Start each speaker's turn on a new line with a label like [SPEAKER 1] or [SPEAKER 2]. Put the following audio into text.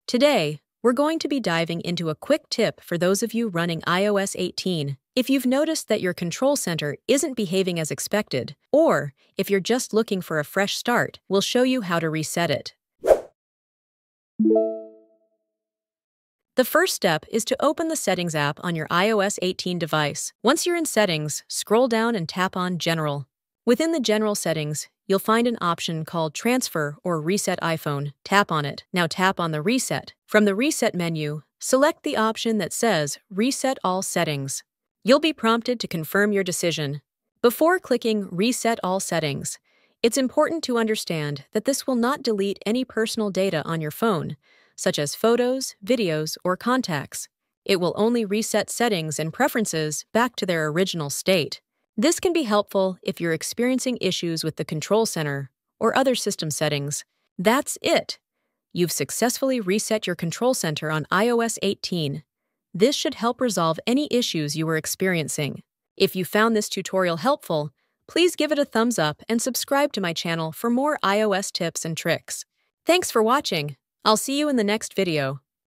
[SPEAKER 1] Today, we're going to be diving into a quick tip for those of you running iOS 18. If you've noticed that your control center isn't behaving as expected, or if you're just looking for a fresh start, we'll show you how to reset it. The first step is to open the Settings app on your iOS 18 device. Once you're in Settings, scroll down and tap on General. Within the General settings, you'll find an option called Transfer or Reset iPhone. Tap on it. Now tap on the Reset. From the Reset menu, select the option that says Reset All Settings. You'll be prompted to confirm your decision. Before clicking Reset All Settings, it's important to understand that this will not delete any personal data on your phone, such as photos, videos, or contacts. It will only reset settings and preferences back to their original state. This can be helpful if you're experiencing issues with the control center or other system settings. That's it! You've successfully reset your control center on iOS 18. This should help resolve any issues you were experiencing. If you found this tutorial helpful, please give it a thumbs up and subscribe to my channel for more iOS tips and tricks. Thanks for watching. I'll see you in the next video.